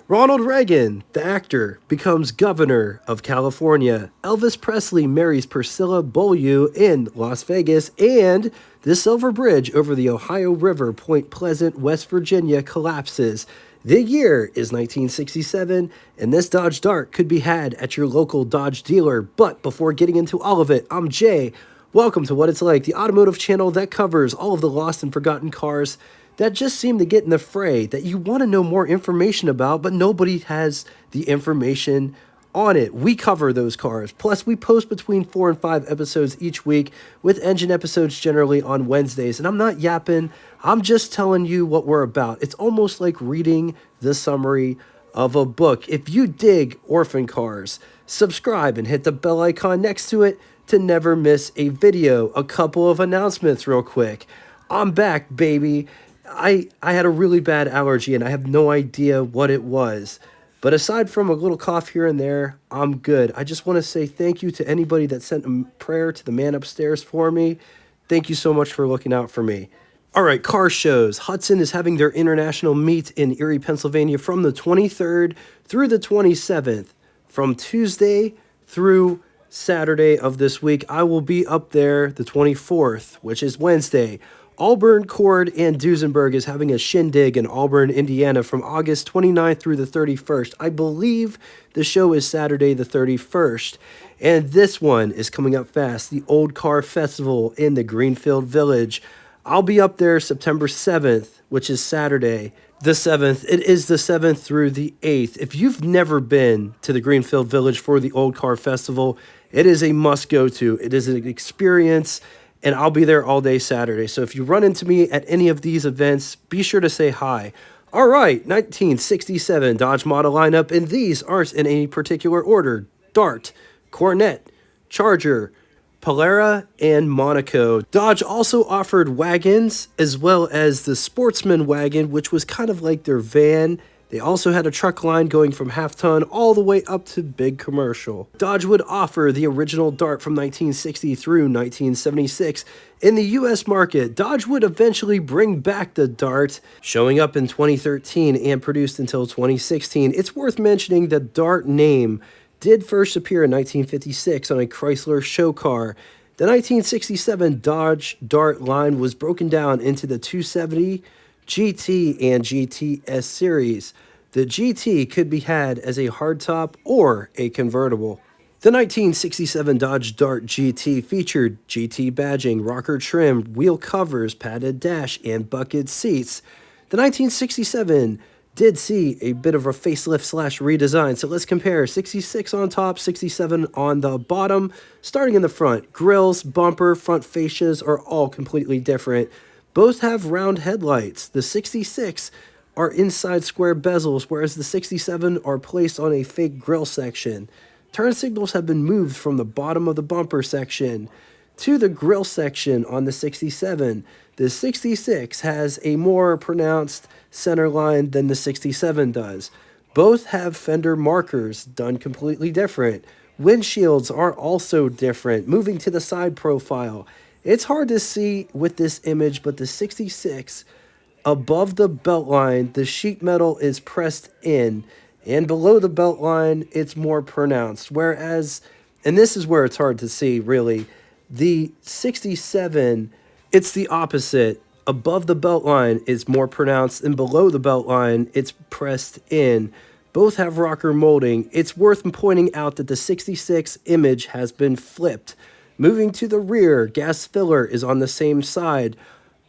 Ronald Reagan, the actor, becomes governor of California. Elvis Presley marries Priscilla Beaulieu in Las Vegas, and the Silver Bridge over the Ohio River, Point Pleasant, West Virginia, collapses. The year is 1967, and this Dodge Dart could be had at your local Dodge dealer. But before getting into all of it, I'm Jay. Welcome to What It's Like, the automotive channel that covers all of the lost and forgotten cars that just seem to get in the fray, that you want to know more information about, but nobody has the information on it. We cover those cars. Plus, we post between 4 and 5 episodes each week, with engine episodes generally on Wednesdays. And I'm not yapping, I'm just telling you what we're about. It's almost like reading the summary of a book. If you dig orphan cars, subscribe and hit the bell icon next to it to never miss a video. A couple of announcements real quick. I'm back, baby. I had a really bad allergy and I have no idea what it was. But aside from a little cough here and there, I'm good. I just want to say thank you to anybody that sent a prayer to the man upstairs for me. Thank you so much for looking out for me. All right, car shows. Hudson is having their international meet in Erie, Pennsylvania from the 23rd through the 27th. From Tuesday through Saturday of this week, I will be up there the 24th, which is Wednesday. Auburn, Cord, and Duesenberg is having a shindig in Auburn, Indiana from August 29th through the 31st. I believe the show is Saturday the 31st. And this one is coming up fast, the Old Car Festival in the Greenfield Village. I'll be up there September 7th, which is Saturday the 7th. It is the 7th through the 8th. If you've never been to the Greenfield Village for the Old Car Festival, it is a must go to. It is an experience. And I'll be there all day Saturday. So if you run into me at any of these events, be sure to say hi. All right, 1967 Dodge model lineup, and these aren't in any particular order. Dart, Cornet, Charger, Polara, and Monaco. Dodge also offered wagons, as well as the Sportsman wagon, which was kind of like their van. They also had a truck line going from half-ton all the way up to big commercial. Dodge would offer the original Dart from 1960 through 1976. In the US market, Dodge would eventually bring back the Dart, showing up in 2013 and produced until 2016. It's worth mentioning the Dart name did first appear in 1956 on a Chrysler show car. The 1967 Dodge Dart line was broken down into the 270, GT, and GTS series. The GT could be had as a hardtop or a convertible. The 1967 Dodge Dart GT featured GT badging, rocker trim, wheel covers, padded dash, and bucket seats. The 1967 did see a bit of a facelift slash redesign, so let's compare 66 on top, 67 on the bottom. Starting in the front, grills, bumper, front fascias are all completely different. Both have round headlights. The 66 are inside square bezels, whereas the 67 are placed on a fake grille section. Turn signals have been moved from the bottom of the bumper section to the grille section on the 67. The 66 has a more pronounced center line than the 67 does. Both have fender markers done completely different. Windshields are also different, moving to the side profile. It's hard to see with this image, but the 66, above the belt line, the sheet metal is pressed in, and below the belt line, it's more pronounced. Whereas, and this is where it's hard to see, really, the 67, it's the opposite. Above the belt line is more pronounced, and below the belt line, it's pressed in. Both have rocker molding. It's worth pointing out that the 66 image has been flipped. Moving to the rear, gas filler is on the same side,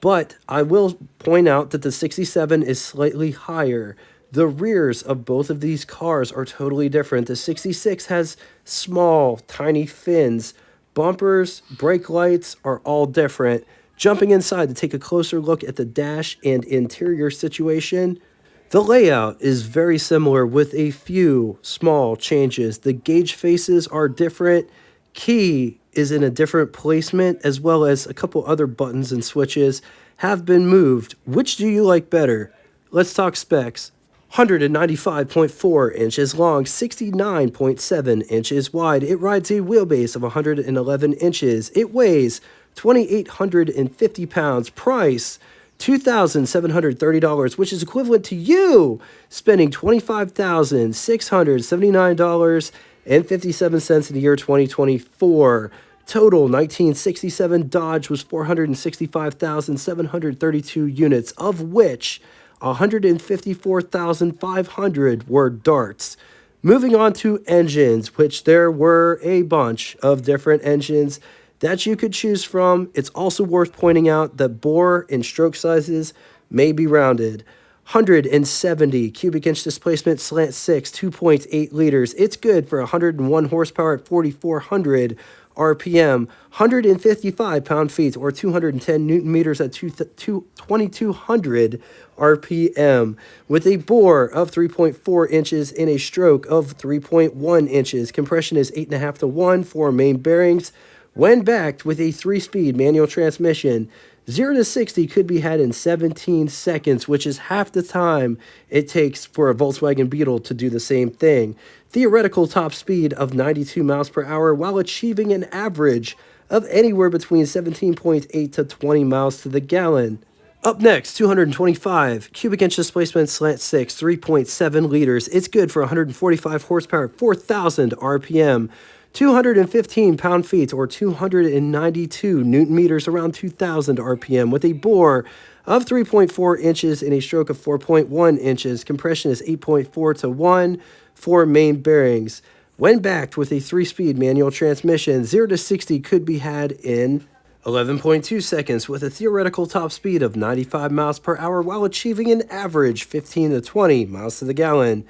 but I will point out that the 67 is slightly higher. The rears of both of these cars are totally different. The 66 has small, tiny fins. Bumpers, brake lights are all different. Jumping inside to take a closer look at the dash and interior situation, the layout is very similar with a few small changes. The gauge faces are different. Key is in a different placement, as well as a couple other buttons and switches have been moved. Which do you like better? Let's talk specs. 195.4 inches long, 69.7 inches wide. It rides a wheelbase of 111 inches. It weighs 2,850 pounds. Price, $2,730, which is equivalent to you spending $25,679.57 in the year 2024. Total 1967 Dodge was 465,732 units, of which 154,500 were darts. Moving on to engines, which there were a bunch of different engines that you could choose from. It's also worth pointing out that bore and stroke sizes may be rounded. 170 cubic inch displacement, slant 6, 2.8 liters. It's good for 101 horsepower at 4,400 RPM, 155 pound-feet or 210 newton meters at 2,200 RPM, with a bore of 3.4 inches and a stroke of 3.1 inches. Compression is 8.5 to 1 for main bearings. When backed with a 3-speed manual transmission, 0 to 60 could be had in 17 seconds, which is half the time it takes for a Volkswagen Beetle to do the same thing. Theoretical top speed of 92 miles per hour while achieving an average of anywhere between 17.8 to 20 miles to the gallon. Up next, 225 cubic inch displacement, slant 6, 3.7 liters. It's good for 145 horsepower, 4,000 RPM. 215 pound-feet or 292 newton meters around 2,000 RPM, with a bore of 3.4 inches and a stroke of 4.1 inches. Compression is 8.4 to 1 for main bearings. When backed with a 3-speed manual transmission, 0 to 60 could be had in 11.2 seconds with a theoretical top speed of 95 miles per hour while achieving an average 15 to 20 miles to the gallon.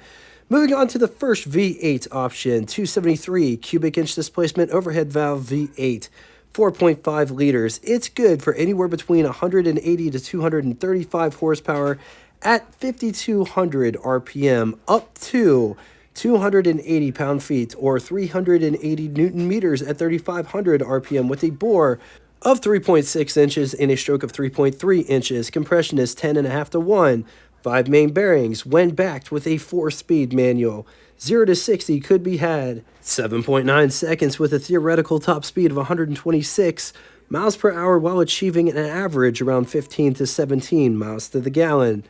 Moving on to the first V8 option, 273 cubic inch displacement overhead valve V8, 4.5 liters. It's good for anywhere between 180 to 235 horsepower at 5,200 RPM, up to 280 pound-feet or 380 newton meters at 3,500 RPM, with a bore of 3.6 inches and a stroke of 3.3 inches. Compression is 10.5 to 1. 5 main bearings. When backed with a 4-speed manual, 0 to 60 could be had 7.9 seconds with a theoretical top speed of 126 miles per hour while achieving an average around 15 to 17 miles to the gallon.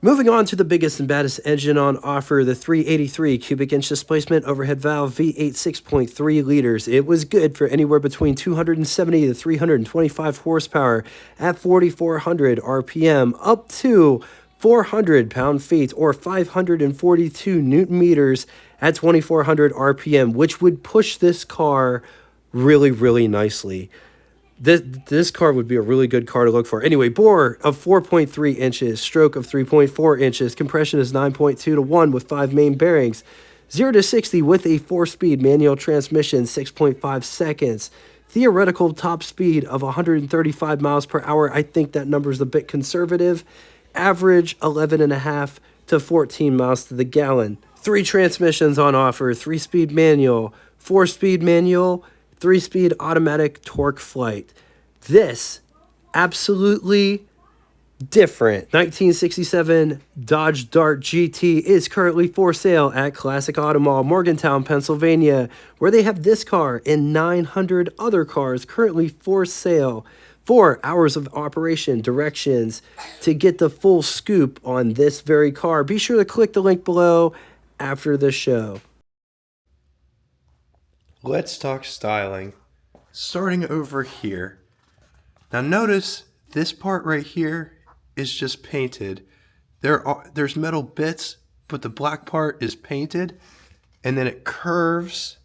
Moving on to the biggest and baddest engine on offer, the 383 cubic inch displacement overhead valve V8, 6.3 liters. It was good for anywhere between 270 to 325 horsepower at 4,400 RPM, up to 400 pound-feet or 542 newton meters at 2,400 RPM, which would push this car really, really nicely. This car would be a really good car to look for. Anyway, bore of 4.3 inches, stroke of 3.4 inches, compression is 9.2 to 1 with 5 main bearings. 0 to 60 with a 4-speed manual transmission, 6.5 seconds. Theoretical top speed of 135 miles per hour. I think that number is a bit conservative. Average 11.5 to 14 miles to the gallon. 3 transmissions on offer, 3-speed manual, 4-speed manual, 3-speed automatic torque flight. This absolutely different 1967 Dodge Dart GT is currently for sale at Classic Auto Mall, Morgantown, Pennsylvania, where they have this car and 900 other cars currently for sale. 4 hours of operation, directions to get the full scoop on this very car. Be sure to click the link below after the show. Let's talk styling. Starting over here. Now notice this part right here is just painted. There's metal bits, but the black part is painted, and then it curves.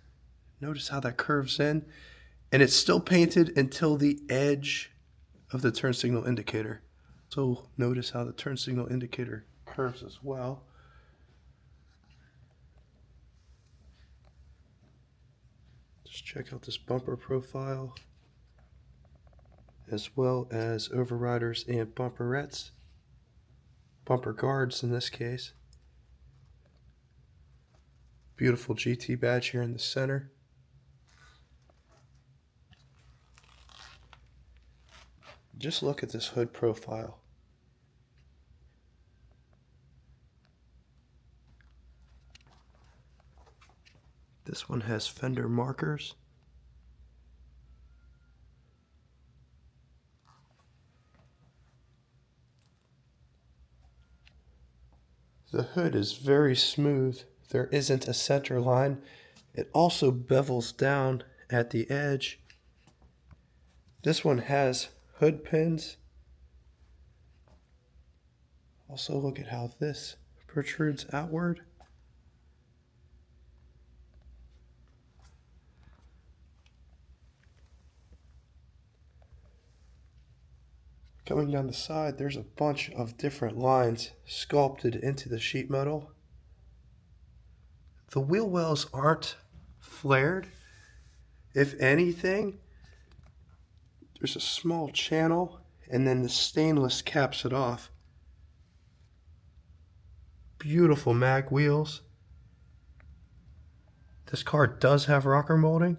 Notice how that curves in, and it's still painted until the edge of the turn signal indicator. So notice how the turn signal indicator curves as well. Just check out this bumper profile, as well as overriders and bumperettes, bumper guards in this case. Beautiful GT badge here in the center. Just look at this hood profile. This one has fender markers. The hood is very smooth. There isn't a center line. It also bevels down at the edge. This one has hood pins. Also, look at how this protrudes outward. Coming down the side, there's a bunch of different lines sculpted into the sheet metal. The wheel wells aren't flared. If anything, there's a small channel, and then the stainless caps it off. Beautiful mag wheels. This car does have rocker molding.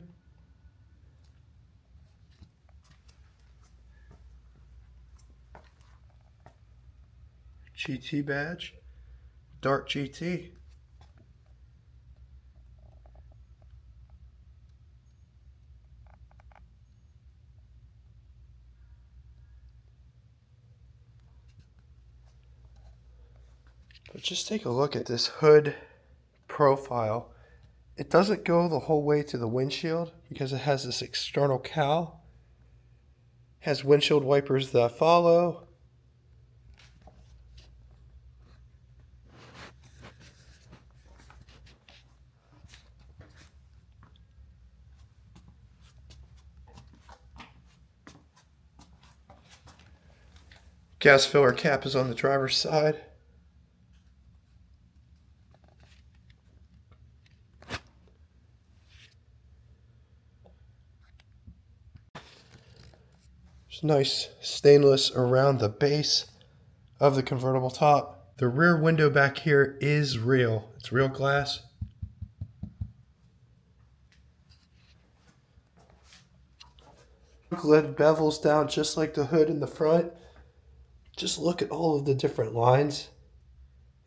GT badge, dark GT. But just take a look at this hood profile. It doesn't go the whole way to the windshield because it has this external cowl. It has windshield wipers that follow. Gas filler cap is on the driver's side. There's nice stainless around the base of the convertible top. The rear window back here is real. It's real glass. Lid bevels down just like the hood in the front. Just look at all of the different lines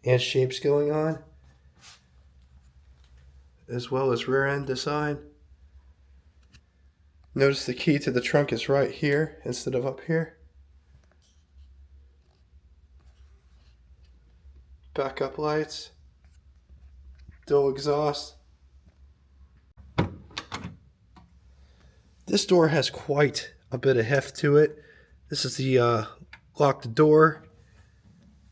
and shapes going on, as well as rear end design. Notice the key to the trunk is right here instead of up here. Backup lights, dual exhaust. This door has quite a bit of heft to it. This is the locked door.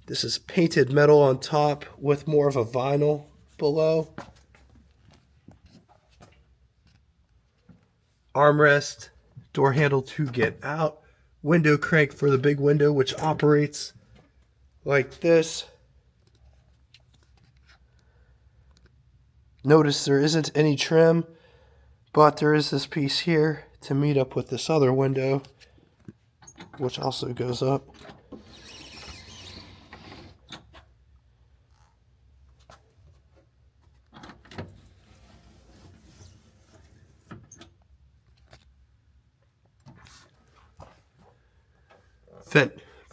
This is painted metal on top with more of a vinyl below. Armrest, door handle to get out, window crank for the big window, which operates like this. Notice there isn't any trim, but there is this piece here to meet up with this other window, which also goes up.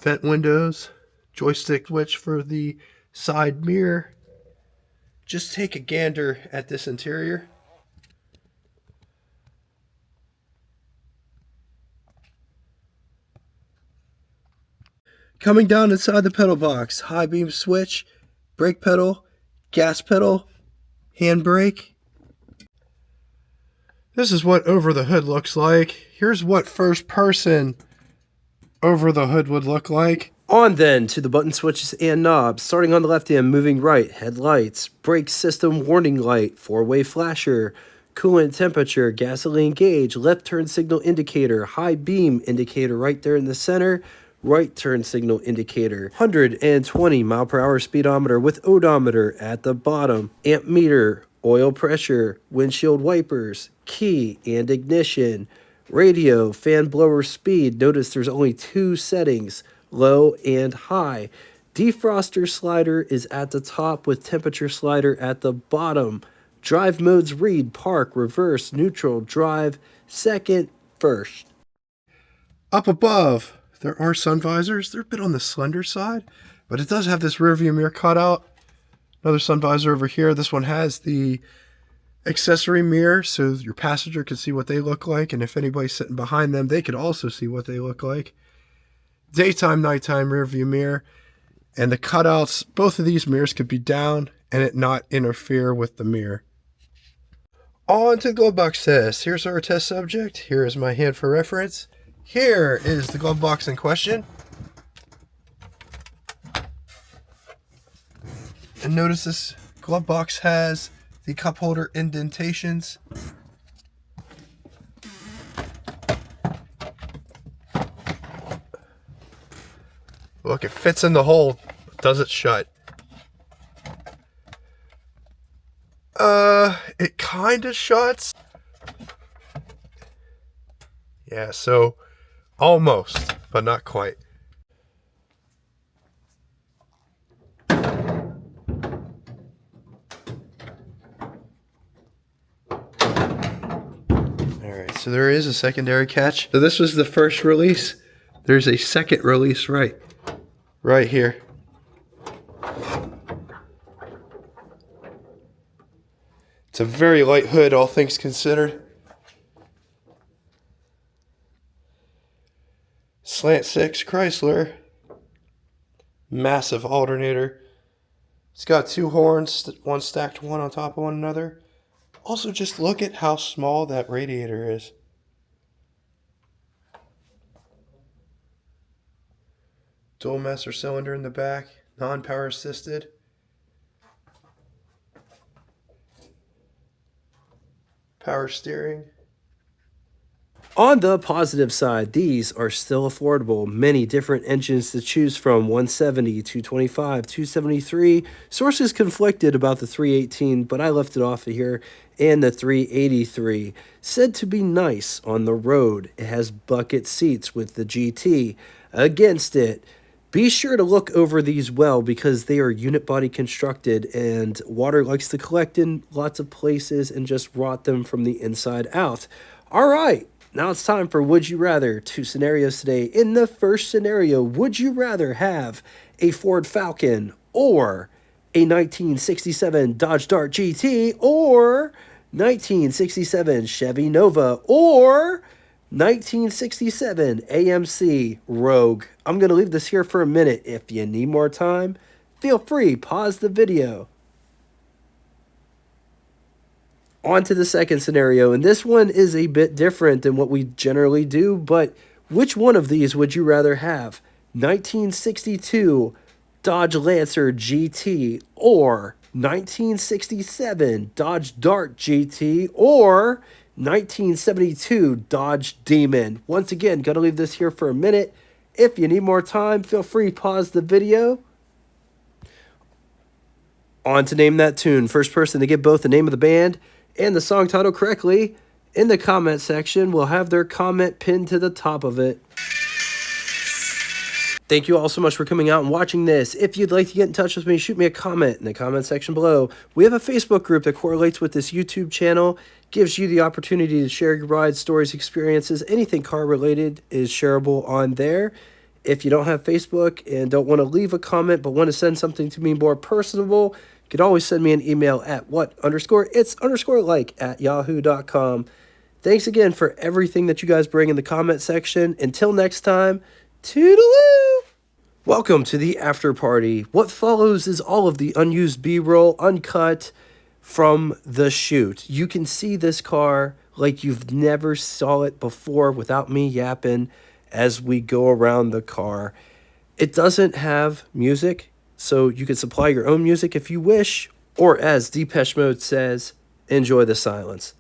Vent windows, joystick switch for the side mirror. Just take a gander at this interior. Coming down inside the pedal box, high beam switch, brake pedal, gas pedal, handbrake. This is what over the hood looks like. Here's what first person over the hood would look like. On then to the button switches and knobs. Starting on the left hand, moving right, headlights, brake system warning light, four-way flasher, coolant temperature, gasoline gauge, left turn signal indicator, high beam indicator right there in the center, right turn signal indicator, 120 mile per hour speedometer with odometer at the bottom, amp meter, oil pressure, windshield wipers, key and ignition, radio, fan blower speed. Notice there's only two settings, low and high. Defroster slider is at the top with temperature slider at the bottom. Drive modes read, park, reverse, neutral, drive, second, first. Up above, there are sun visors. They're a bit on the slender side, but it does have this rear view mirror cutout. Another sun visor over here. This one has the accessory mirror so your passenger can see what they look like, and if anybody's sitting behind them, they could also see what they look like. Daytime, nighttime rear view mirror. And the cutouts, both of these mirrors could be down and it not interfere with the mirror. On to the glove box test. Here's our test subject. Here is my hand for reference. Here is the glove box in question. And notice this glove box has the cup holder indentations. Look, it fits in the hole. Does it shut? It kind of shuts. Yeah, so almost, but not quite. Alright, so there is a secondary catch. So this was the first release. There's a second release right here. It's a very light hood, all things considered. Slant 6 Chrysler. Massive alternator. It's got two horns, one stacked one on top of one another. Also, just look at how small that radiator is. Dual master cylinder in the back, non-power assisted. Power steering. On the positive side, these are still affordable. Many different engines to choose from: 170, 225, 273. Sources conflicted about the 318, but I left it off of here. And the 383. Said to be nice on the road. It has bucket seats with the GT. Against it, be sure to look over these well because they are unit body constructed and water likes to collect in lots of places and just rot them from the inside out. All right, now it's time for Would You Rather. Two scenarios today. In the first scenario, would you rather have a Ford Falcon or a 1967 Dodge Dart GT or 1967 Chevy Nova or 1967 AMC Rogue? I'm going to leave this here for a minute. If you need more time, feel free, pause the video. On to the second scenario, and this one is a bit different than what we generally do, but which one of these would you rather have? 1962 Dodge Lancer GT or 1967 Dodge Dart GT or 1972 Dodge Demon? Once again, gotta leave this here for a minute. If you need more time, feel free, pause the video. On to Name That Tune. First person to get both the name of the band and the song title correctly in the comment section will have their comment pinned to the top of it. Thank you all so much for coming out and watching this. If you'd like to get in touch with me, shoot me a comment in the comment section below. We have a Facebook group that correlates with this YouTube channel, gives you the opportunity to share your rides, stories, experiences. Anything car related is shareable on there. If you don't have Facebook and don't want to leave a comment but want to send something to me more personable, you can always send me an email at what_it's_like@yahoo.com. Thanks again for everything that you guys bring in the comment section. Until next time, toodaloo! Welcome to the after party. What follows is all of the unused B-roll, uncut from the shoot. You can see this car like you've never saw it before without me yapping as we go around the car. It doesn't have music, so you can supply your own music if you wish, or as Depeche Mode says, enjoy the silence.